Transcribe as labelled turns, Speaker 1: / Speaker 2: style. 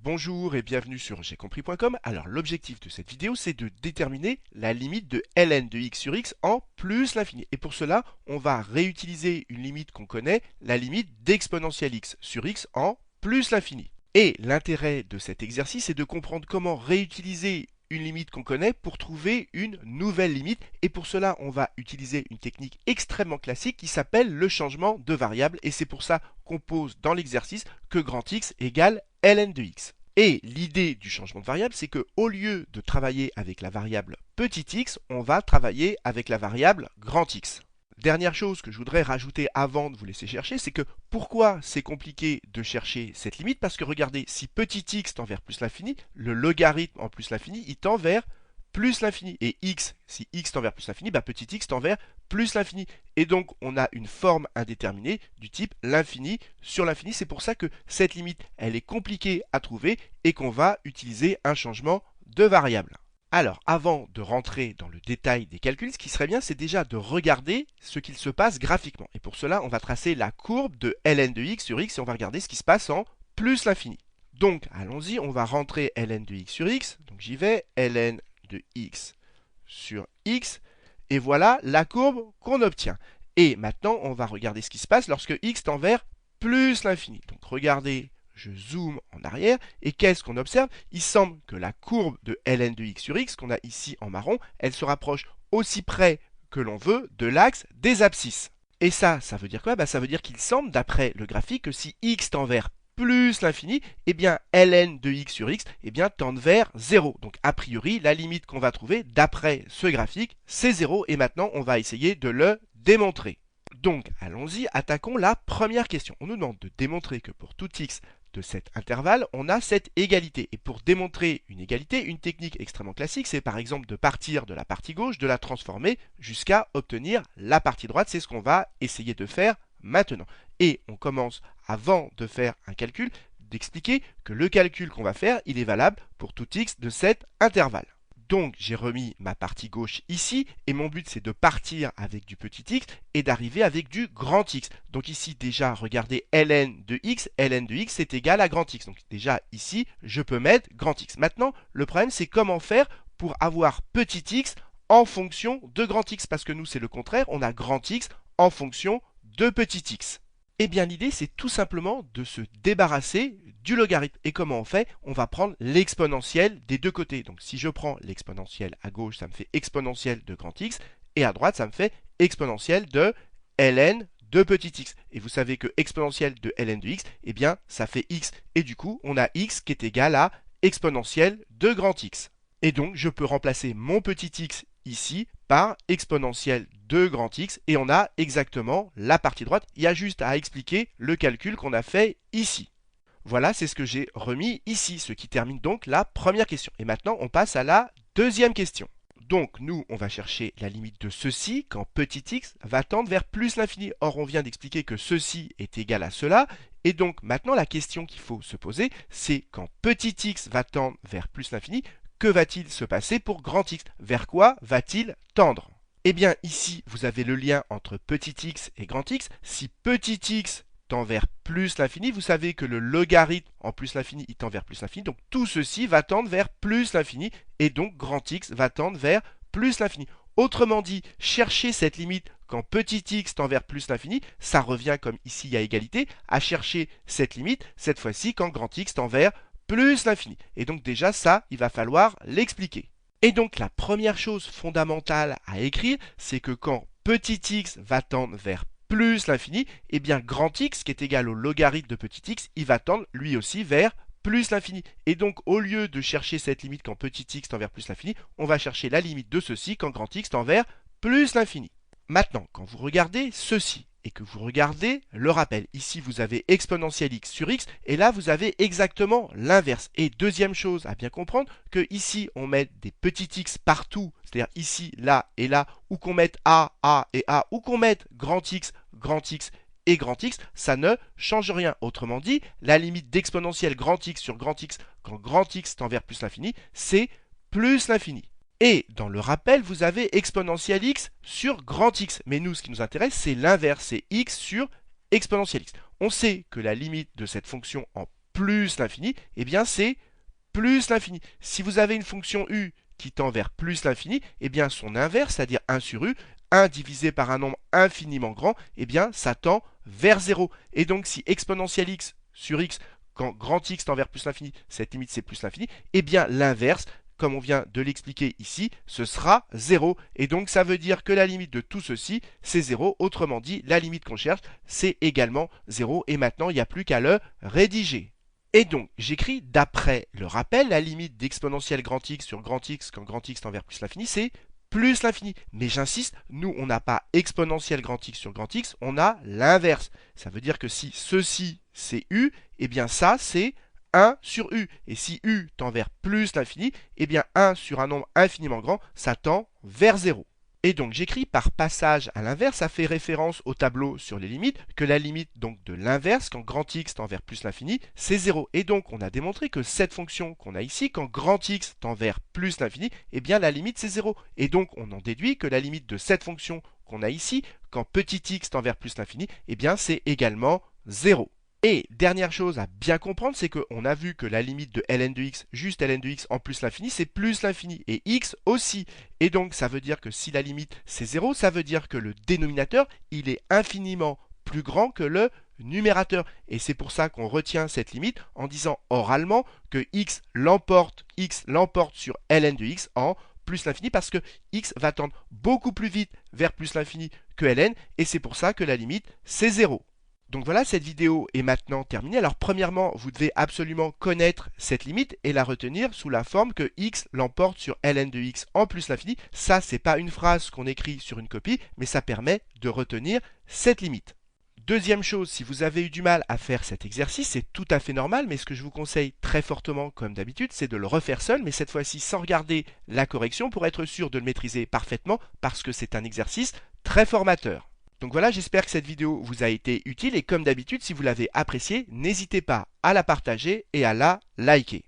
Speaker 1: Bonjour et bienvenue sur j'aicompris.com. Alors l'objectif de cette vidéo c'est de déterminer la limite de ln de x sur x en plus l'infini. Et pour cela on va réutiliser une limite qu'on connaît, la limite d'exponentielle x sur x en plus l'infini. Et l'intérêt de cet exercice est de comprendre comment réutiliser une limite qu'on connaît pour trouver une nouvelle limite. Et pour cela on va utiliser une technique extrêmement classique qui s'appelle le changement de variable. Et c'est pour ça qu'on pose dans l'exercice que grand X égale ln de x. Et l'idée du changement de variable, c'est qu'au lieu de travailler avec la variable petit x, on va travailler avec la variable grand X. Dernière chose que je voudrais rajouter avant de vous laisser chercher, c'est que pourquoi c'est compliqué de chercher cette limite? Parce que regardez, si petit x tend vers plus l'infini, le logarithme en plus l'infini, il tend vers plus l'infini. Et x, si x tend vers plus l'infini, petit x tend vers plus l'infini. Et donc, on a une forme indéterminée du type l'infini sur l'infini. C'est pour ça que cette limite, elle est compliquée à trouver et qu'on va utiliser un changement de variable. Alors, avant de rentrer dans le détail des calculs, ce qui serait bien, c'est déjà de regarder ce qu'il se passe graphiquement. Et pour cela, on va tracer la courbe de ln de x sur x et on va regarder ce qui se passe en plus l'infini. Donc, allons-y, on va rentrer ln de x sur x. Donc, j'y vais, ln de x sur x, et voilà la courbe qu'on obtient. Et maintenant, on va regarder ce qui se passe lorsque x tend vers plus l'infini. Donc regardez, je zoome en arrière, et qu'est-ce qu'on observe? Il semble que la courbe de ln de x sur x, qu'on a ici en marron, elle se rapproche aussi près que l'on veut de l'axe des abscisses. Et ça veut dire quoi? Ça veut dire qu'il semble, d'après le graphique, que si x tend vers plus l'infini, eh bien ln de x sur x tend vers 0. Donc a priori, la limite qu'on va trouver d'après ce graphique, c'est 0. Et maintenant, on va essayer de le démontrer. Donc allons-y, attaquons la première question. On nous demande de démontrer que pour tout x de cet intervalle, on a cette égalité. Et pour démontrer une égalité, une technique extrêmement classique, c'est par exemple de partir de la partie gauche, de la transformer jusqu'à obtenir la partie droite. C'est ce qu'on va essayer de faire maintenant. Et on commence, avant de faire un calcul, d'expliquer que le calcul qu'on va faire, il est valable pour tout x de cet intervalle. Donc j'ai remis ma partie gauche ici, et mon but c'est de partir avec du petit x et d'arriver avec du grand X. Donc ici déjà, regardez, ln de x c'est égal à grand X. Donc déjà ici, je peux mettre grand X. Maintenant, le problème c'est comment faire pour avoir petit x en fonction de grand X, parce que nous c'est le contraire, on a grand X en fonction de petit x. Eh bien l'idée c'est tout simplement de se débarrasser du logarithme. Et comment on fait? On va prendre l'exponentielle des deux côtés. Donc si je prends l'exponentielle à gauche, ça me fait exponentielle de grand X, et à droite ça me fait exponentielle de ln de petit x. Et vous savez que exponentielle de ln de x, eh bien ça fait x. Et du coup on a x qui est égal à exponentielle de grand X. Et donc je peux remplacer mon petit x ici par exponentielle de grand X, et on a exactement la partie droite. Il y a juste à expliquer le calcul qu'on a fait ici. Voilà, c'est ce que j'ai remis ici, ce qui termine donc la première question. Et maintenant, on passe à la deuxième question. Donc, nous, on va chercher la limite de ceci quand petit x va tendre vers plus l'infini. Or, on vient d'expliquer que ceci est égal à cela. Et donc, maintenant, la question qu'il faut se poser, c'est quand petit x va tendre vers plus l'infini, que va-t-il se passer pour grand X? Vers quoi va-t-il tendre? Eh bien, ici, vous avez le lien entre petit x et grand X. Si petit x tend vers plus l'infini, vous savez que le logarithme en plus l'infini, il tend vers plus l'infini. Donc, tout ceci va tendre vers plus l'infini. Et donc, grand X va tendre vers plus l'infini. Autrement dit, chercher cette limite quand petit x tend vers plus l'infini, ça revient, comme ici il y a égalité, à chercher cette limite, cette fois-ci, quand grand X tend vers plus l'infini. Et donc déjà ça, il va falloir l'expliquer. Et donc la première chose fondamentale à écrire, c'est que quand petit x va tendre vers plus l'infini, eh bien grand X, qui est égal au logarithme de petit x, il va tendre lui aussi vers plus l'infini. Et donc au lieu de chercher cette limite quand petit x tend vers plus l'infini, on va chercher la limite de ceci quand grand X tend vers plus l'infini. Maintenant, quand vous regardez ceci, et que vous regardez le rappel. Ici, vous avez exponentielle x sur x, et là, vous avez exactement l'inverse. Et deuxième chose à bien comprendre, que ici, on met des petits x partout, c'est-à-dire ici, là et là, ou qu'on mette a et a, ou qu'on mette grand X et grand X, ça ne change rien. Autrement dit, la limite d'exponentielle grand X sur grand X, quand grand X tend vers plus l'infini, c'est plus l'infini. Et dans le rappel, vous avez exponentielle x sur grand X. Mais nous, ce qui nous intéresse, c'est l'inverse, c'est x sur exponentielle x. On sait que la limite de cette fonction en plus l'infini, eh bien c'est plus l'infini. Si vous avez une fonction u qui tend vers plus l'infini, eh bien son inverse, c'est-à-dire 1 sur u, 1 divisé par un nombre infiniment grand, eh bien ça tend vers 0. Et donc si exponentielle x sur x, quand grand x tend vers plus l'infini, cette limite c'est plus l'infini, eh bien l'inverse, comme on vient de l'expliquer ici, ce sera 0. Et donc ça veut dire que la limite de tout ceci, c'est 0. Autrement dit, la limite qu'on cherche, c'est également 0. Et maintenant, il n'y a plus qu'à le rédiger. Et donc, j'écris d'après le rappel, la limite d'exponentielle grand x sur grand x quand grand x tend vers plus l'infini, c'est plus l'infini. Mais j'insiste, nous, on n'a pas exponentielle grand x sur grand x, on a l'inverse. Ça veut dire que si ceci, c'est u, eh bien ça, c'est 1 sur u. Et si u tend vers plus l'infini, eh bien 1 sur un nombre infiniment grand, ça tend vers 0. Et donc j'écris par passage à l'inverse, ça fait référence au tableau sur les limites, que la limite donc de l'inverse, quand grand x tend vers plus l'infini, c'est 0. Et donc on a démontré que cette fonction qu'on a ici, quand grand x tend vers plus l'infini, eh bien la limite c'est 0. Et donc on en déduit que la limite de cette fonction qu'on a ici, quand petit x tend vers plus l'infini, eh bien c'est également 0. Et dernière chose à bien comprendre, c'est qu'on a vu que la limite de ln de x, juste ln de x en plus l'infini, c'est plus l'infini, et x aussi. Et donc ça veut dire que si la limite c'est 0, ça veut dire que le dénominateur, il est infiniment plus grand que le numérateur. Et c'est pour ça qu'on retient cette limite en disant oralement que x l'emporte sur ln de x en plus l'infini, parce que x va tendre beaucoup plus vite vers plus l'infini que ln, et c'est pour ça que la limite c'est 0. Donc voilà, cette vidéo est maintenant terminée. Alors premièrement, vous devez absolument connaître cette limite et la retenir sous la forme que x l'emporte sur ln de x en plus l'infini. Ça, c'est pas une phrase qu'on écrit sur une copie, mais ça permet de retenir cette limite. Deuxième chose, si vous avez eu du mal à faire cet exercice, c'est tout à fait normal, mais ce que je vous conseille très fortement, comme d'habitude, c'est de le refaire seul, mais cette fois-ci sans regarder la correction pour être sûr de le maîtriser parfaitement, parce que c'est un exercice très formateur. Donc voilà, j'espère que cette vidéo vous a été utile et comme d'habitude, si vous l'avez appréciée, n'hésitez pas à la partager et à la liker.